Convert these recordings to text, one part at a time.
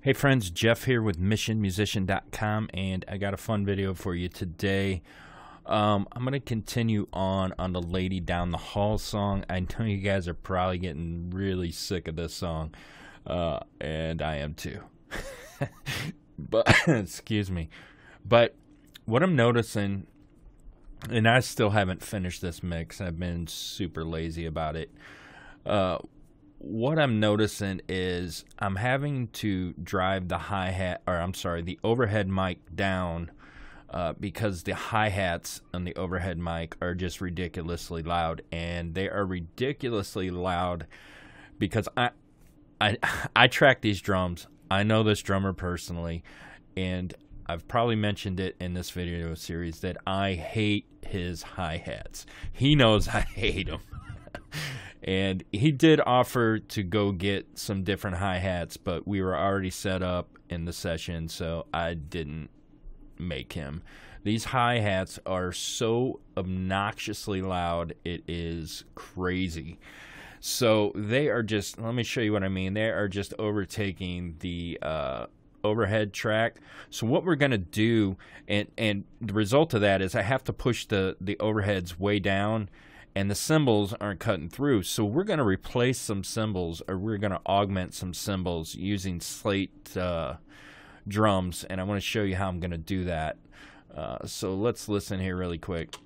Hey friends, Jeff here with missionmusician.com, and I got a fun video for you today. I'm going to continue on the Lady Down the Hall song. I know you guys are probably getting really sick of this song, and I am too. But, excuse me. But what I'm noticing, and I still haven't finished this mix, I've been super lazy about it. What I'm noticing is I'm having to drive the the overhead mic down because the hi-hats on the overhead mic are just ridiculously loud, and they are ridiculously loud because I track these drums. I know this drummer personally, and I've probably mentioned it in this video series that I hate his hi-hats. He knows I hate them. And he did offer to go get some different hi-hats, but we were already set up in the session, so I didn't make him. These hi-hats are so obnoxiously loud, it is crazy. So they are just, let me show you what I mean. They are just overtaking the overhead track. So what we're going to do, and the result of that is I have to push the overheads way down, and the cymbals aren't cutting through. So we're going to replace some cymbals, or we're going to augment some cymbals using Slate drums, and I want to show you how I'm going to do that. So let's listen here really quick.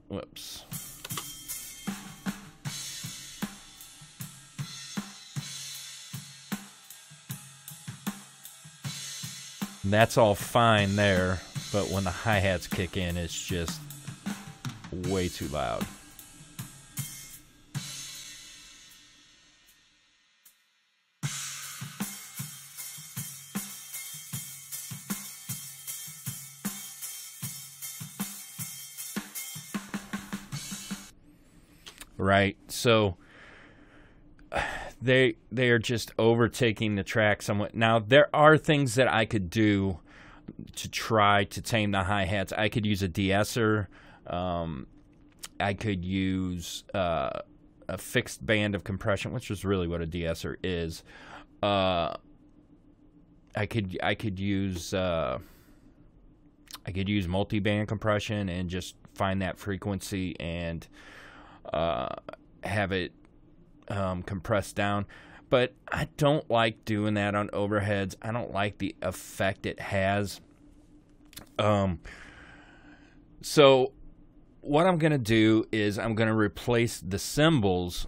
Whoops. That's all fine there, but when the hi-hats kick in, it's just way too loud. Right, so they are just overtaking the track somewhat. Now there are things that I could do to try to tame the hi-hats. I could use a de-esser. I could use a fixed band of compression, which is really what a de-esser is. I could use multi-band compression and just find that frequency and have it compressed down. But I don't like doing that on overheads. I don't like the effect it has. So what I'm going to do is I'm going to replace the cymbals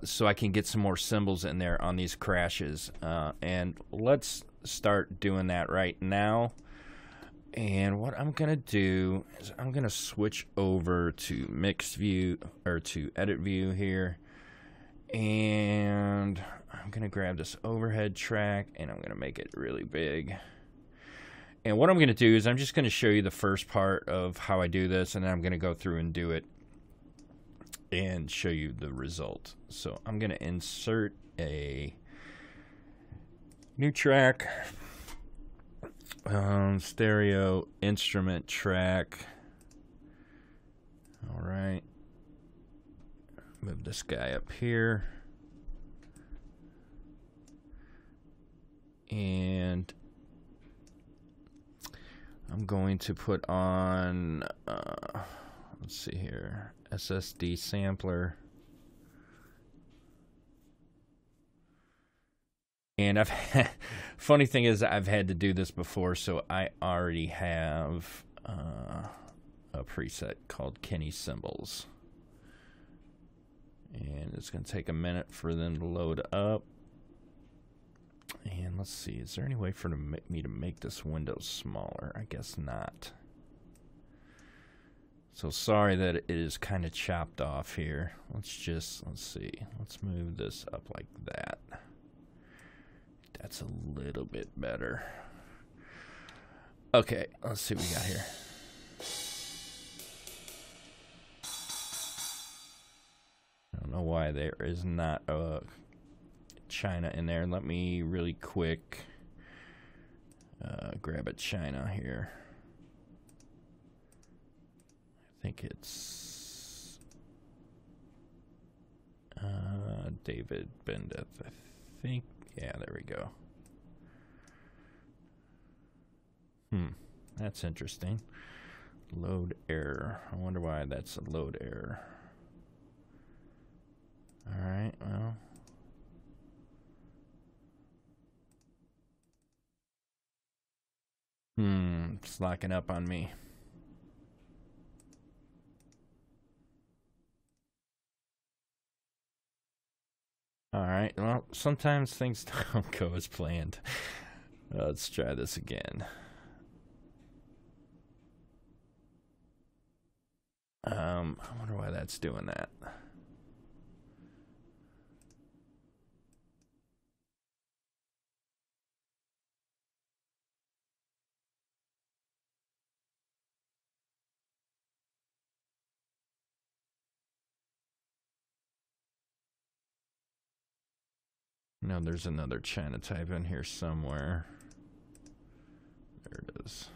so I can get some more cymbals in there on these crashes. And let's start doing that right now. And what I'm going to do is I'm going to switch over to mixed view, or to edit view here. And I'm going to grab this overhead track and I'm going to make it really big. And what I'm going to do is I'm just going to show you the first part of how I do this, and then I'm going to go through and do it and show you the result. So I'm going to insert a new track, stereo instrument track. All right. Move this guy up here. And I'm going to put on, let's see here, SSD sampler. And I've had, funny thing is I've had to do this before, so I already have a preset called Kenny Cymbals. And it's going to take a minute for them to load up. And let's see, is there any way for me to make this window smaller? I guess not. So sorry that it is kind of chopped off here. Let's see. Let's move this up like that. That's a little bit better. Okay, let's see what we got here. I don't know why there is not a China in there. Let me really quick grab a China here. I think it's David Bendeth. I think, yeah, there we go. That's interesting. Load error. I wonder why that's a load error. Alright, well. It's locking up on me. Alright, well, sometimes things don't go as planned. Let's try this again. I wonder why that's doing that. No, there's another China type in here somewhere. There it is.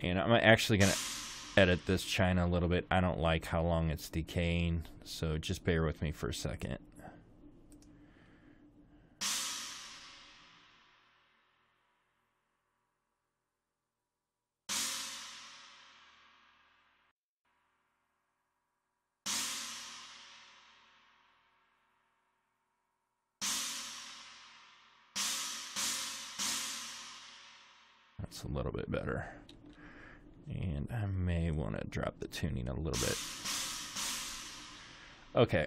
And I'm actually going to edit this China a little bit. I don't like how long it's decaying, so just bear with me for a second. That's a little bit better. And I may want to drop the tuning a little bit. Okay.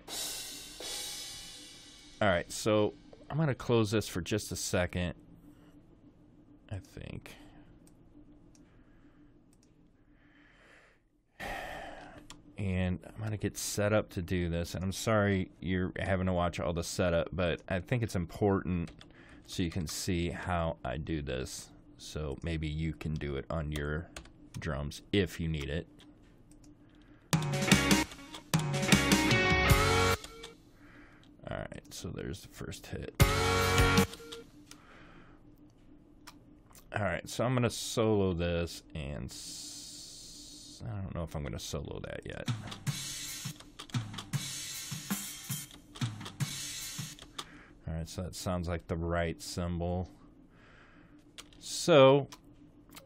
Alright, so I'm going to close this for just a second, I think. And I'm going to get set up to do this. And I'm sorry you're having to watch all the setup, but I think it's important so you can see how I do this. So maybe you can do it on your drums if you need it. Alright, so there's the first hit. Alright, so I'm going to solo this, and I don't know if I'm going to solo that yet. Alright, so that sounds like the right cymbal. So,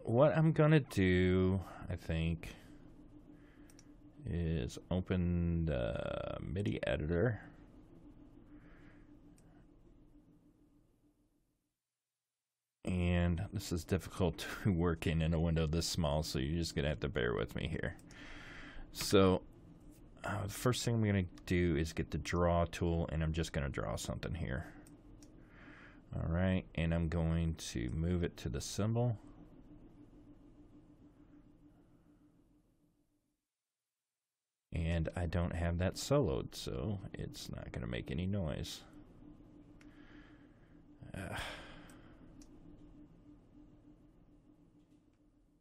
what I'm going to do, I think, is open the MIDI editor. And this is difficult to work in a window this small, so you're just going to have to bear with me here. So, the first thing I'm going to do is get the draw tool, and I'm just going to draw something here. Alright, and I'm going to move it to the cymbal. And I don't have that soloed, so it's not going to make any noise.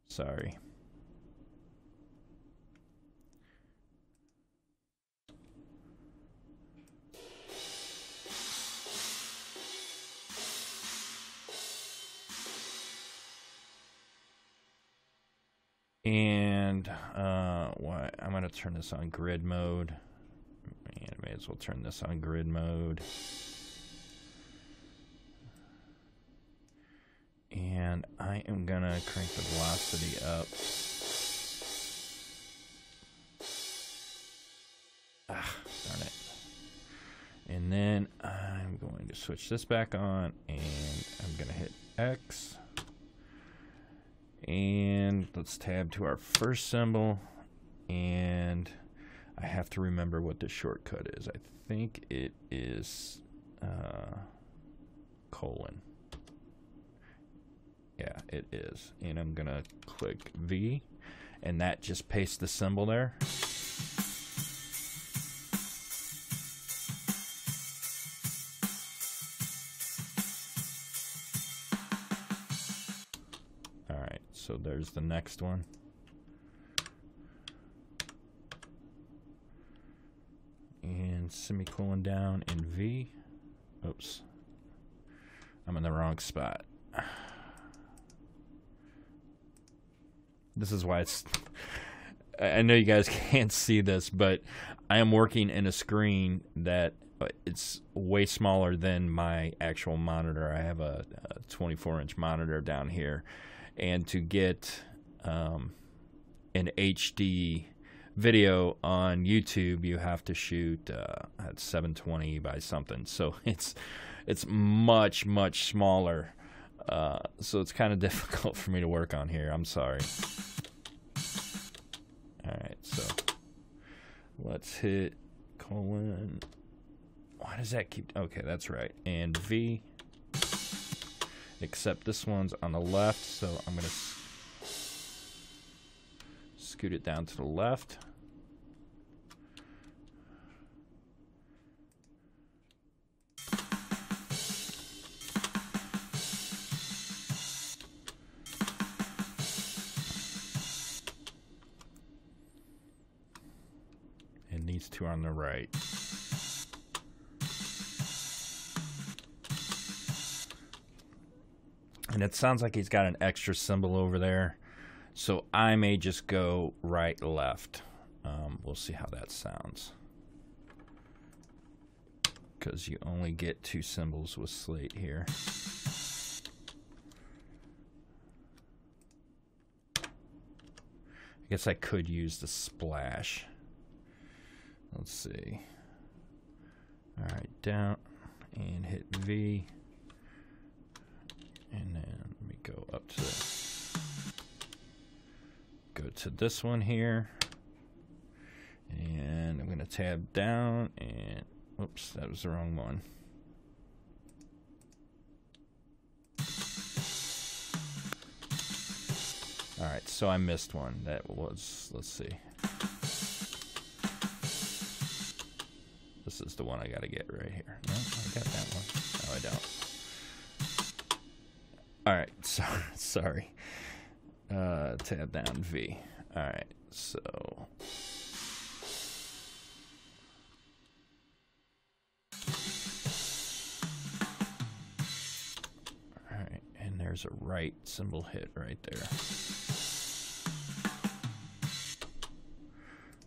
Sorry. And I'm going to turn this on grid mode. And I may as well turn this on grid mode. And I am going to crank the velocity up. Darn it. And then I'm going to switch this back on, and I'm going to hit X. And let's tab to our first cymbal, and I have to remember what the shortcut is. I think it is colon. Yeah, it is. And I'm gonna click V, and that just pastes the cymbal there. Alright, so there's the next one. And semicolon down in V. Oops. I'm in the wrong spot. This is why it's... I know you guys can't see this, but I am working in a screen that it's way smaller than my actual monitor. I have a 24-inch monitor down here, and to get an HD video on YouTube, you have to shoot at 720 by something. So it's much smaller. So it's kind of difficult for me to work on here. I'm sorry. Alright, so let's hit colon. Why does that keep... Okay, that's right. And V. Except this one's on the left, so I'm going to scoot it down to the left. And these two on the right. And it sounds like he's got an extra cymbal over there. So I may just go right, left. We'll see how that sounds. Because you only get 2 cymbals with Slate here. I guess I could use the splash. Let's see. Alright, down and hit V. And then let me go up to this one here. And I'm going to tab down and oops, that was the wrong one. Alright, so I missed one. That was, let's see. This is the one I gotta get right here. No, I got that one. No, I don't. Alright, sorry. Tab down V. Alright, so. Alright, and there's a right cymbal hit right there.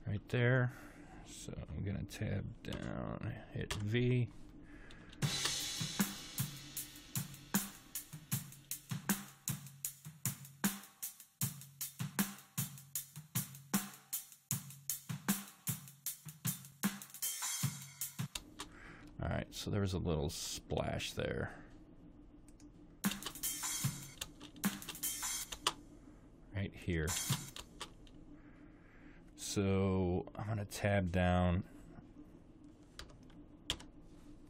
Right there. So I'm going to tab down, hit V. Alright, so there was a little splash there. Right here. So I'm going to tab down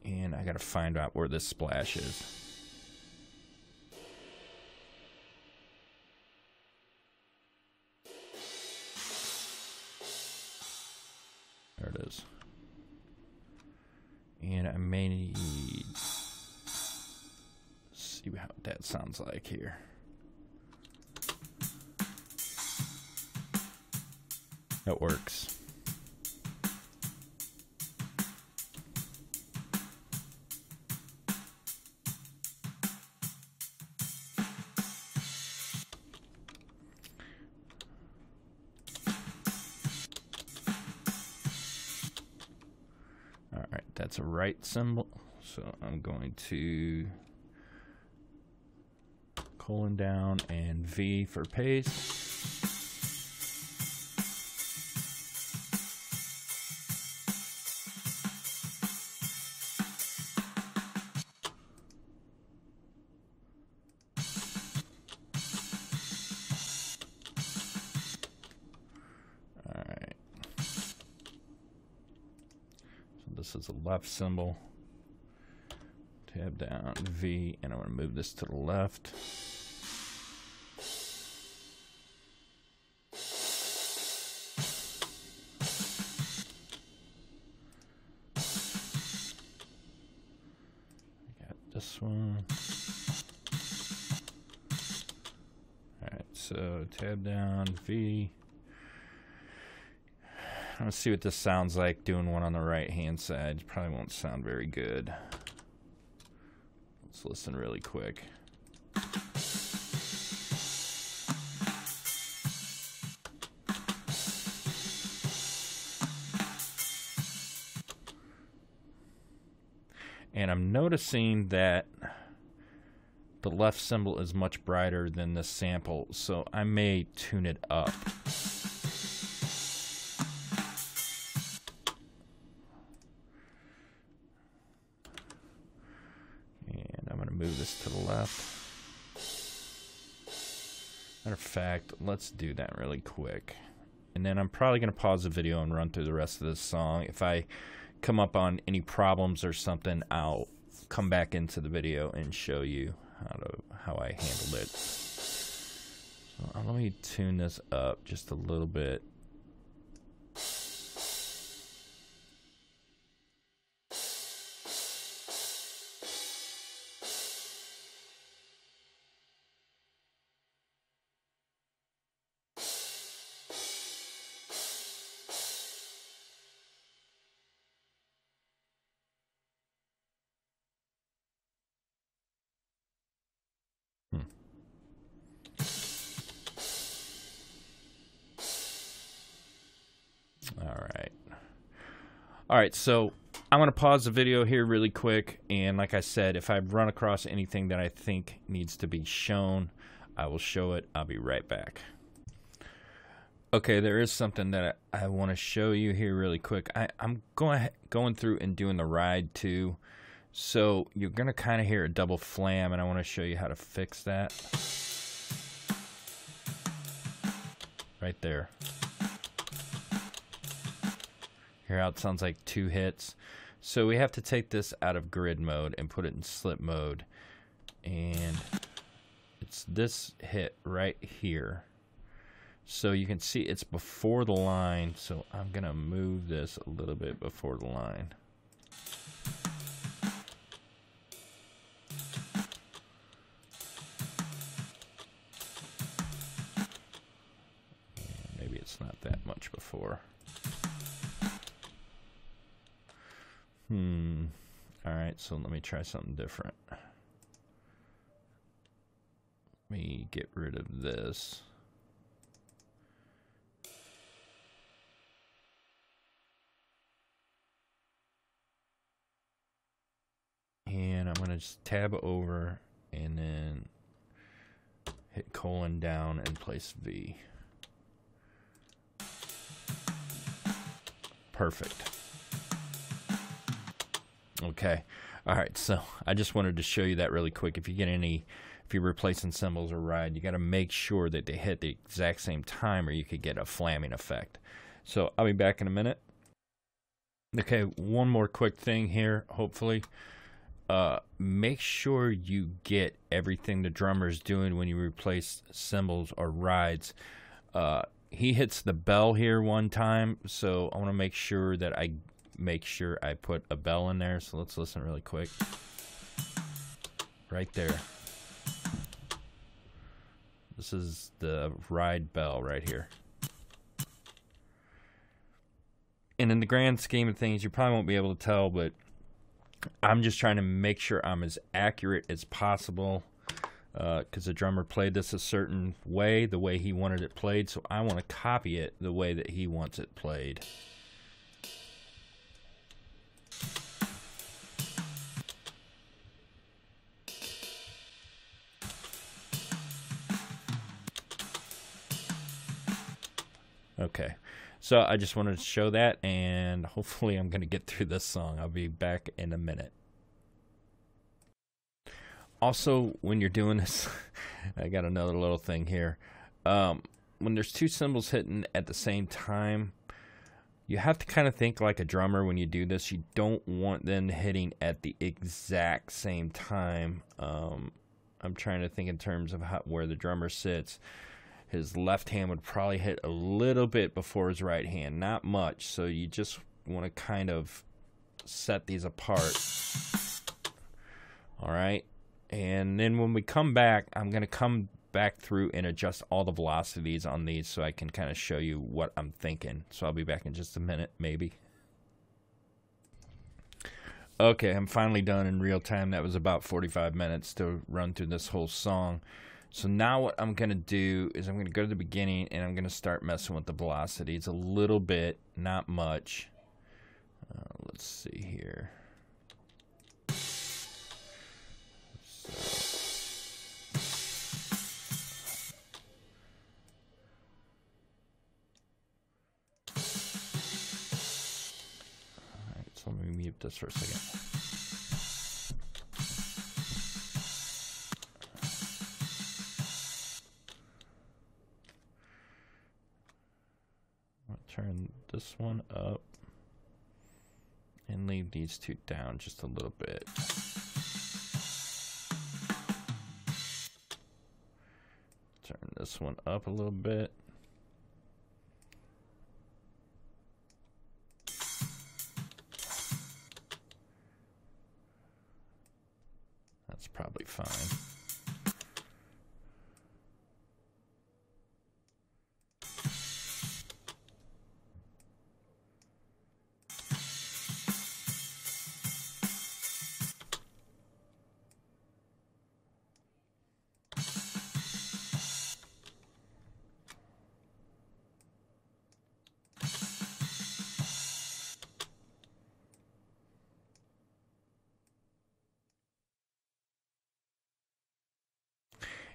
and I got to find out where this splash is. There it is. And I may need, see how that sounds like here. That works. All right, that's a right cymbal. So I'm going to colon down and V for paste. This is a left cymbal. Tab down V, and I'm going to move this to the left. I got this one. Alright, so tab down V. Let's see what this sounds like doing one on the right hand side. Probably won't sound very good. Let's listen really quick. I'm noticing that the left cymbal is much brighter than the sample, so I may tune it up. And I'm going to move this to the left. Matter of fact, let's do that really quick. And then I'm probably going to pause the video and run through the rest of this song. If I come up on any problems or something, I'll come back into the video and show you how I handled it. So let me tune this up just a little bit. All right, so I'm going to pause the video here really quick, and like I said, if I run across anything that I think needs to be shown, I will show it. I'll be right back. Okay, there is something that I want to show you here really quick. I'm going through and doing the ride too, so you're going to kind of hear a double flam, and I want to show you how to fix that. Right there. Hear how it sounds like 2 hits. So we have to take this out of grid mode and put it in slip mode. And it's this hit right here. So you can see it's before the line. So I'm going to move this a little bit before the line. And maybe it's not that much before. Alright, so let me try something different. Let me get rid of this. And I'm going to just tab over and then hit colon down and place V. Perfect. Okay. All right. So I just wanted to show you that really quick. If you're replacing cymbals or ride, you got to make sure that they hit the exact same time, or you could get a flamming effect. So I'll be back in a minute. Okay. One more quick thing here. Hopefully, make sure you get everything the drummer's doing when you replace cymbals or rides. He hits the bell here one time, so I want to make sure that I put a bell in there. So let's listen really quick. Right there. This is the ride bell right here. And in the grand scheme of things, you probably won't be able to tell, but I'm just trying to make sure I'm as accurate as possible, because the drummer played this a certain way, the way he wanted it played, so I want to copy it the way that he wants it played. Okay, so I just wanted to show that, and hopefully I'm going to get through this song. I'll be back in a minute. Also, when you're doing this, I got another little thing here. When there's 2 cymbals hitting at the same time, you have to kind of think like a drummer when you do this. You don't want them hitting at the exact same time. I'm trying to think in terms of where the drummer sits. His left hand would probably hit a little bit before his right hand, not much. So you just want to kind of set these apart. All right. And then when we come back, I'm going to come back through and adjust all the velocities on these so I can kind of show you what I'm thinking. So I'll be back in just a minute, maybe. Okay, I'm finally done in real time. That was about 45 minutes to run through this whole song. So now what I'm going to do is I'm going to go to the beginning and I'm going to start messing with the velocities a little bit, not much. Let's see here. mute this for a second. I'll turn this one up and leave these two down just a little bit. Turn this one up a little bit. That's probably fine.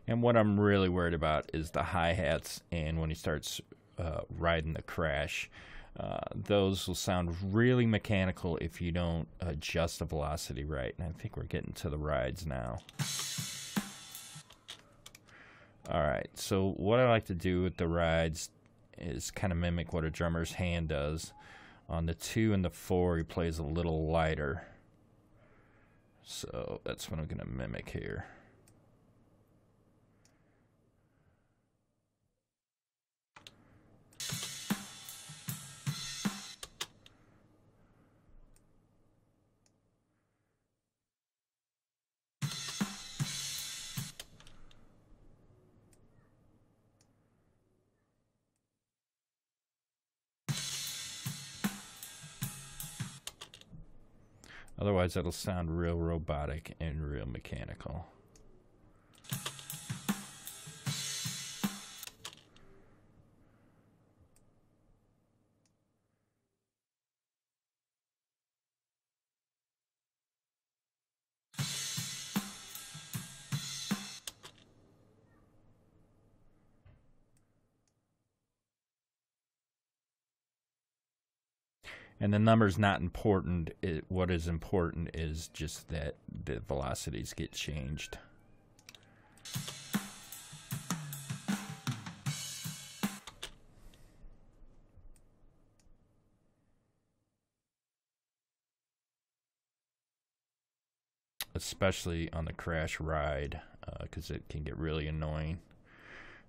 And what I'm really worried about is the hi-hats, and when he starts riding the crash. Those will sound really mechanical if you don't adjust the velocity right. And I think we're getting to the rides now. Alright, so what I like to do with the rides is kind of mimic what a drummer's hand does. On the 2 and the 4, he plays a little lighter. So that's what I'm going to mimic here. Otherwise, it'll sound real robotic and real mechanical. And the number's not important. What is important is just that the velocities get changed. Especially on the crash ride, because it can get really annoying.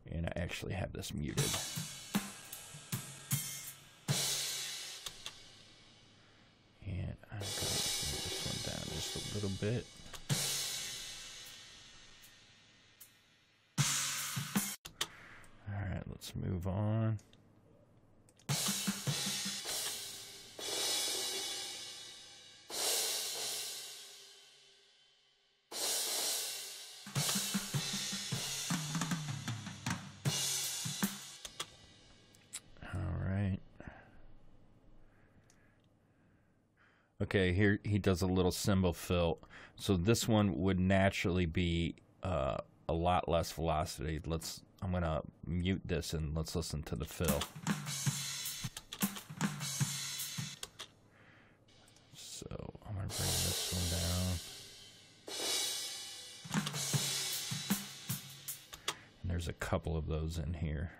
And I actually have this muted. A little bit. All right, let's move on. Okay, here he does a little cymbal fill. So this one would naturally be a lot less velocity. I'm gonna mute this and let's listen to the fill. So I'm gonna bring this one down. And there's a couple of those in here.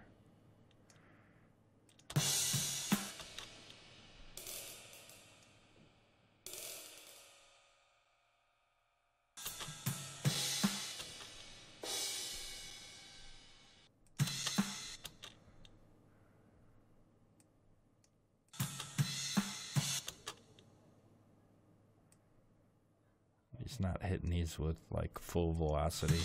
He's not hitting these with like full velocity.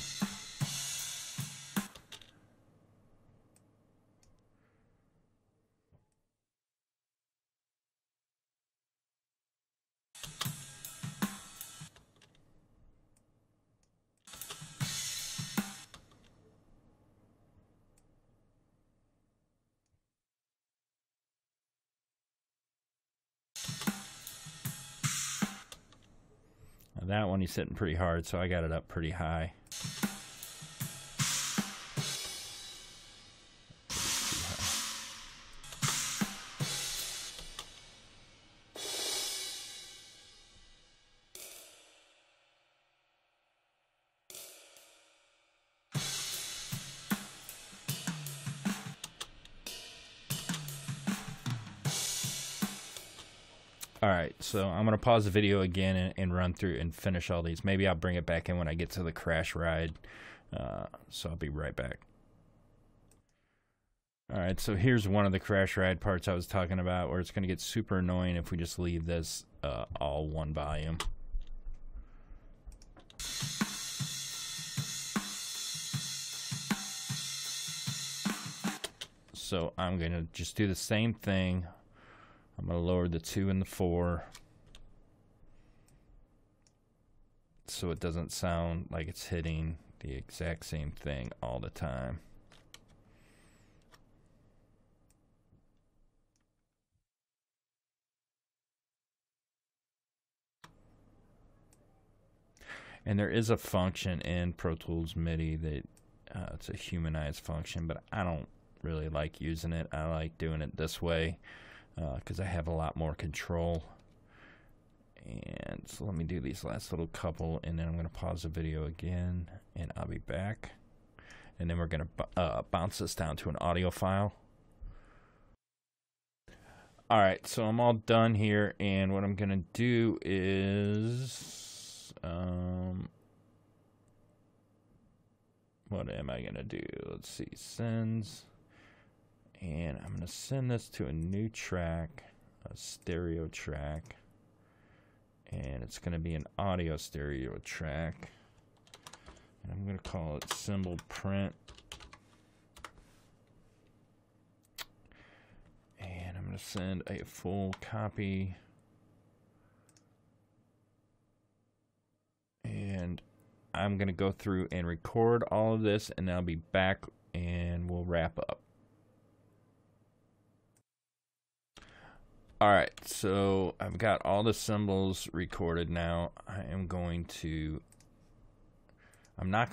That one he's hitting pretty hard, so I got it up pretty high. Alright, so I'm going to pause the video again and run through and finish all these. Maybe I'll bring it back in when I get to the crash ride. So I'll be right back. Alright, so here's one of the crash ride parts I was talking about, where it's going to get super annoying if we just leave this all one volume. So I'm going to just do the same thing. I'm going to lower the 2 and the 4 so it doesn't sound like it's hitting the exact same thing all the time. And there is a function in Pro Tools MIDI that it's a humanized function, but I don't really like using it. I like doing it this way because I have a lot more control. And so let me do these last little couple, and then I'm going to pause the video again, and I'll be back. And then we're going to bounce this down to an audio file. Alright, so I'm all done here, and what I'm going to do is... what am I going to do? Let's see, sends... And I'm going to send this to a new track, a stereo track. And it's going to be an audio stereo track. And I'm going to call it Cymbal Print. And I'm going to send a full copy. And I'm going to go through and record all of this, and I'll be back and we'll wrap up. Alright, so I've got all the cymbals recorded now. I'm not going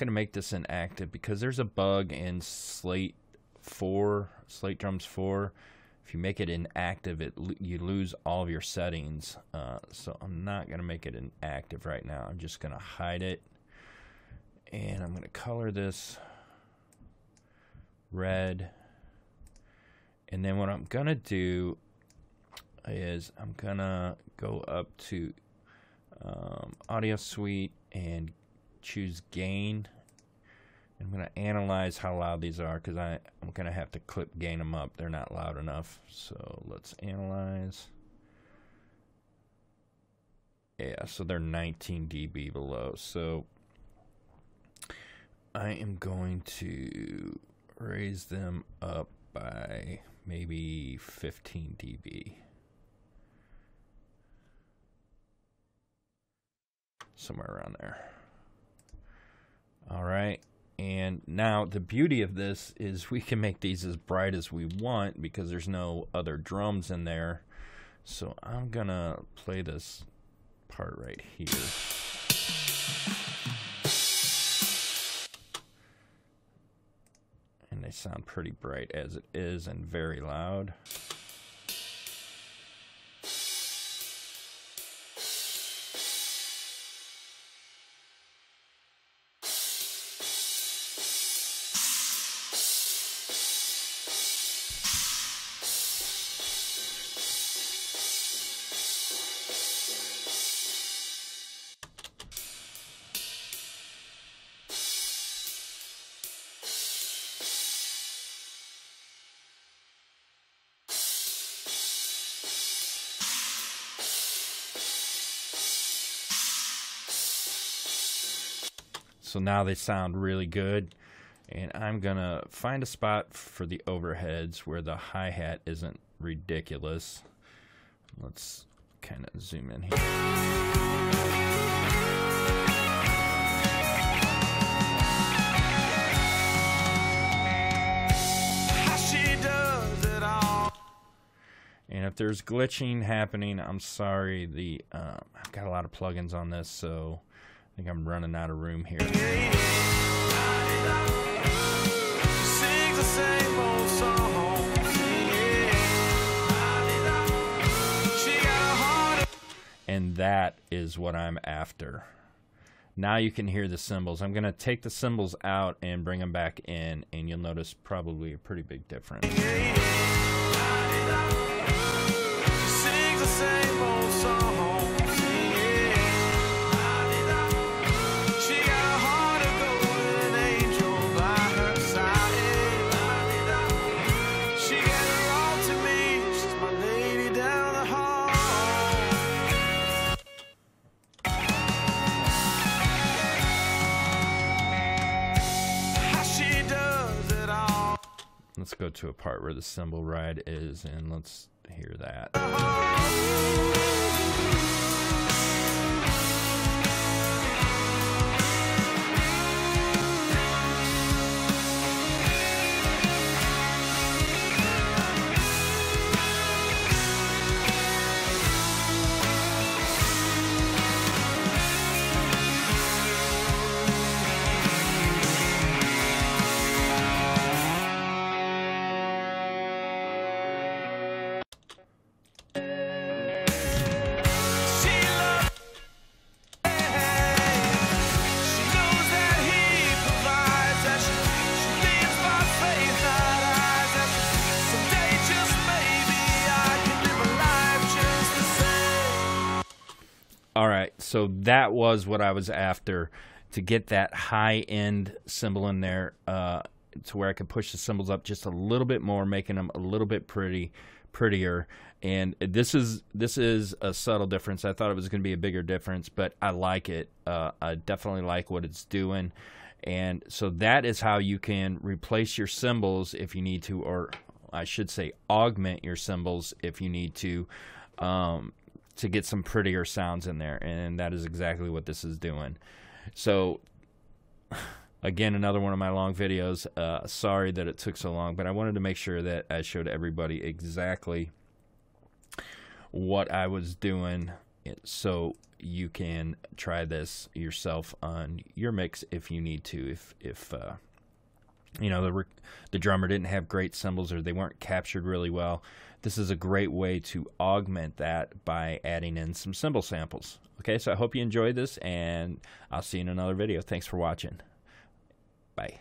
to make this inactive because there's a bug in Slate Drums 4. If you make it inactive, you lose all of your settings. So I'm not going to make it inactive right now. I'm just going to hide it. And I'm going to color this red. And then what I'm going to do is I'm gonna go up to Audio Suite and choose Gain. I'm gonna analyze how loud these are because I'm gonna have to gain them up. They're not loud enough. So let's analyze. Yeah, so they're 19 dB below. So I am going to raise them up by maybe 15 dB. Somewhere around there. Alright, and now the beauty of this is we can make these as bright as we want because there's no other drums in there. So I'm gonna play this part right here. And they sound pretty bright as it is and very loud. So now they sound really good, and I'm gonna find a spot for the overheads where the hi-hat isn't ridiculous. Let's kind of zoom in here. And if there's glitching happening, I'm sorry. I've got a lot of plugins on this, so I think I'm running out of room here. And that is what I'm after. Now you can hear the cymbals. I'm going to take the cymbals out and bring them back in, and you'll notice probably a pretty big difference. Sings the same old song. let's go to a part where the cymbal ride is, and let's hear that. All right, so that was what I was after, to get that high-end cymbal in there, to where I could push the cymbals up just a little bit more, making them a little bit prettier. And this is a subtle difference. I thought it was going to be a bigger difference, but I like it. I definitely like what it's doing. And so that is how you can replace your cymbals if you need to, or I should say augment your cymbals if you need to get some prettier sounds in there. And that is exactly what this is doing. So again, another one of my long videos. Sorry that it took so long, but I wanted to make sure that I showed everybody exactly what I was doing, so you can try this yourself on your mix if you need to. If you know, the drummer didn't have great cymbals, or they weren't captured really well, this is a great way to augment that by adding in some cymbal samples. Okay, so I hope you enjoyed this, and I'll see you in another video. Thanks for watching. Bye.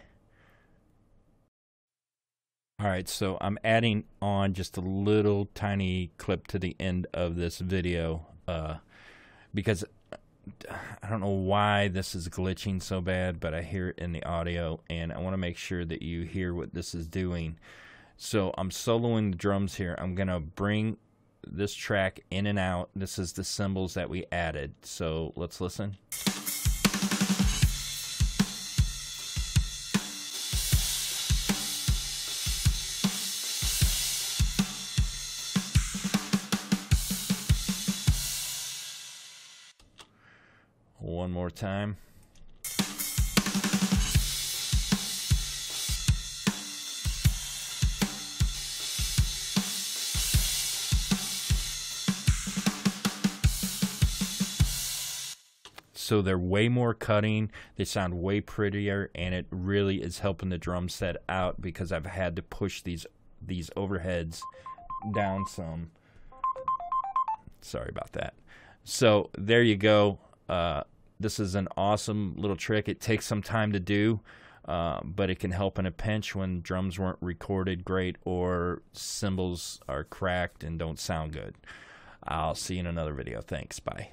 Alright, so I'm adding on just a little tiny clip to the end of this video because I don't know why this is glitching so bad, but I hear it in the audio, and I want to make sure that you hear what this is doing. So I'm soloing the drums here. I'm going to bring this track in and out. This is the cymbals that we added. So let's listen. One more time. So they're way more cutting, they sound way prettier, and it really is helping the drum set out because I've had to push these overheads down some. Sorry about that. So there you go. This is an awesome little trick. It takes some time to do, but it can help in a pinch when drums weren't recorded great or cymbals are cracked and don't sound good. I'll see you in another video. Thanks. Bye.